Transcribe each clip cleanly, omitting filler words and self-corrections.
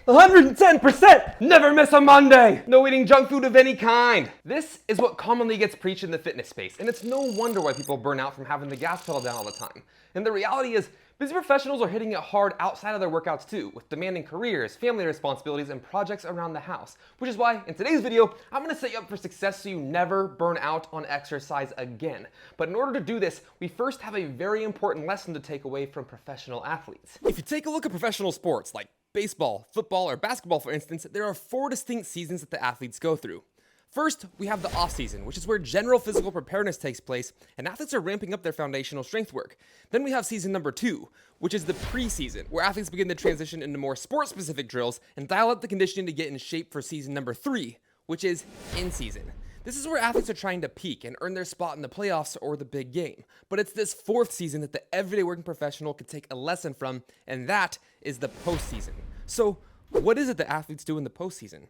110%! Never miss a Monday! No eating junk food of any kind! This is what commonly gets preached in the fitness space, and it's no wonder why people burn out from having the gas pedal down all the time. And the reality is, busy professionals are hitting it hard outside of their workouts too, with demanding careers, family responsibilities, and projects around the house. Which is why, in today's video, I'm going to set you up for success so you never burn out on exercise again. But in order to do this, we first have a very important lesson to take away from professional athletes. If you take a look at professional sports, like baseball, football, or basketball for instance, there are 4 distinct seasons that the athletes go through. First, we have the off-season, which is where general physical preparedness takes place, and athletes are ramping up their foundational strength work. Then we have season number 2, which is the preseason, where athletes begin to transition into more sport-specific drills and dial up the conditioning to get in shape for season number 3, which is in-season. This is where athletes are trying to peak and earn their spot in the playoffs or the big game. But it's this 4th season that the everyday working professional could take a lesson from, and that is the postseason. So, what is it that athletes do in the postseason?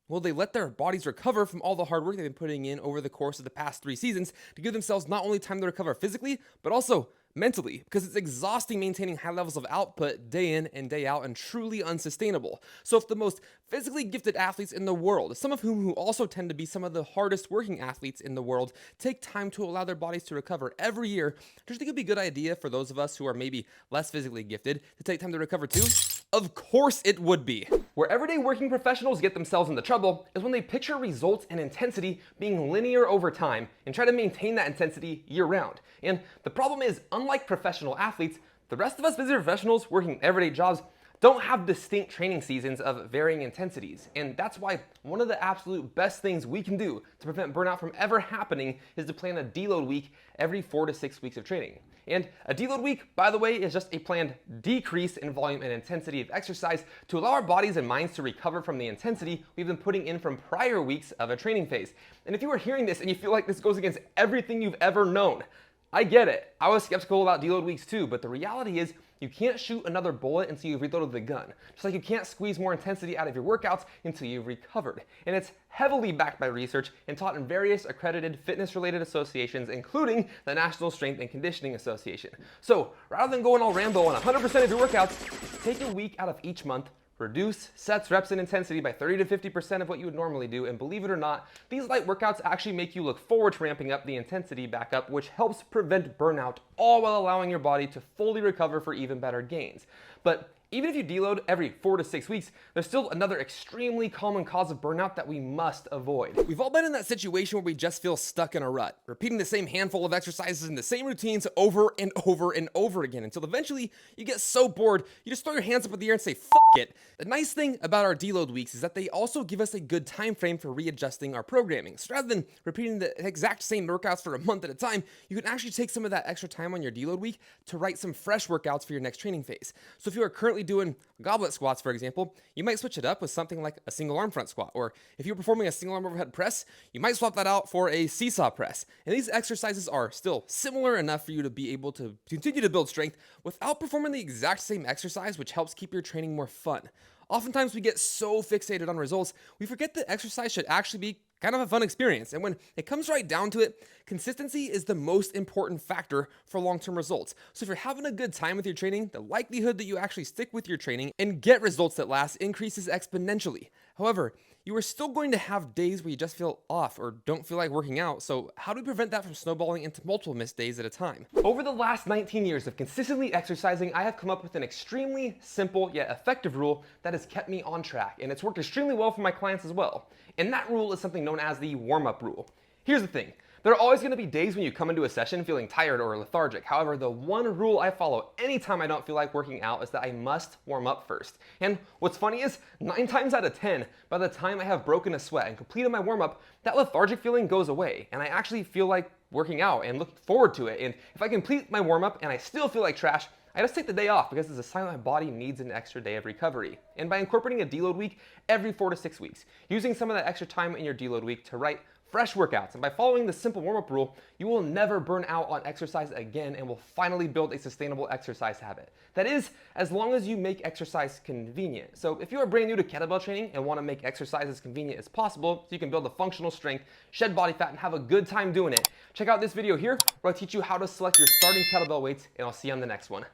Well, they let their bodies recover from all the hard work they've been putting in over the course of the past 3 seasons to give themselves not only time to recover physically, but also mentally, because it's exhausting maintaining high levels of output day in and day out and truly unsustainable. So if the most physically gifted athletes in the world, some of whom also tend to be some of the hardest working athletes in the world, take time to allow their bodies to recover every year, don't you think it'd be a good idea for those of us who are maybe less physically gifted to take time to recover too? Of course it would be. Where everyday working professionals get themselves into trouble is when they picture results and intensity being linear over time and try to maintain that intensity year round. And the problem is, unlike professional athletes, the rest of us busy professionals working everyday jobs don't have distinct training seasons of varying intensities. And that's why one of the absolute best things we can do to prevent burnout from ever happening is to plan a deload week every 4 to 6 weeks of training. And a deload week, by the way, is just a planned decrease in volume and intensity of exercise to allow our bodies and minds to recover from the intensity we've been putting in from prior weeks of a training phase. And if you are hearing this and you feel like this goes against everything you've ever known, I get it. I was skeptical about deload weeks too, but the reality is you can't shoot another bullet until you've reloaded the gun. Just like you can't squeeze more intensity out of your workouts until you've recovered. And it's heavily backed by research and taught in various accredited fitness-related associations, including the National Strength and Conditioning Association. So rather than going all Rambo on 100% of your workouts, take a week out of each month, reduce sets, reps, and intensity by 30 to 50% of what you would normally do, and believe it or not, these light workouts actually make you look forward to ramping up the intensity back up, which helps prevent burnout, all while allowing your body to fully recover for even better gains. But even if you deload every 4 to 6 weeks, there's still another extremely common cause of burnout that we must avoid. We've all been in that situation where we just feel stuck in a rut, repeating the same handful of exercises and the same routines over and over and over again, until eventually you get so bored, you just throw your hands up in the air and say, "F it." The nice thing about our deload weeks is that they also give us a good time frame for readjusting our programming. So rather than repeating the exact same workouts for a month at a time, you can actually take some of that extra time on your deload week to write some fresh workouts for your next training phase. So if you are currently doing goblet squats, for example, you might switch it up with something like a single arm front squat. Or if you're performing a single arm overhead press, you might swap that out for a seesaw press. And these exercises are still similar enough for you to be able to continue to build strength without performing the exact same exercise, which helps keep your training more fun. Oftentimes we get so fixated on results, we forget that exercise should actually be kind of a fun experience. And when it comes right down to it, consistency is the most important factor for long-term results. So if you're having a good time with your training, the likelihood that you actually stick with your training and get results that last increases exponentially. However, you are still going to have days where you just feel off or don't feel like working out. So how do we prevent that from snowballing into multiple missed days at a time? Over the last 19 years of consistently exercising, I have come up with an extremely simple yet effective rule that has kept me on track, and it's worked extremely well for my clients as well. And that rule is something known as the warm-up rule. Here's the thing. There are always going to be days when you come into a session feeling tired or lethargic. However, the one rule I follow anytime I don't feel like working out is that I must warm up first. And what's funny is, 9 times out of 10, by the time I have broken a sweat and completed my warm-up, that lethargic feeling goes away, and I actually feel like working out and look forward to it. And if I complete my warm-up and I still feel like trash, I just take the day off because it's a sign my body needs an extra day of recovery. And by incorporating a deload week every 4 to 6 weeks, using some of that extra time in your deload week to write fresh workouts, and by following the simple warm-up rule, you will never burn out on exercise again and will finally build a sustainable exercise habit. That is, as long as you make exercise convenient. So if you are brand new to kettlebell training and want to make exercise as convenient as possible so you can build a functional strength, shed body fat, and have a good time doing it, check out this video here where I'll teach you how to select your starting kettlebell weights, and I'll see you on the next one.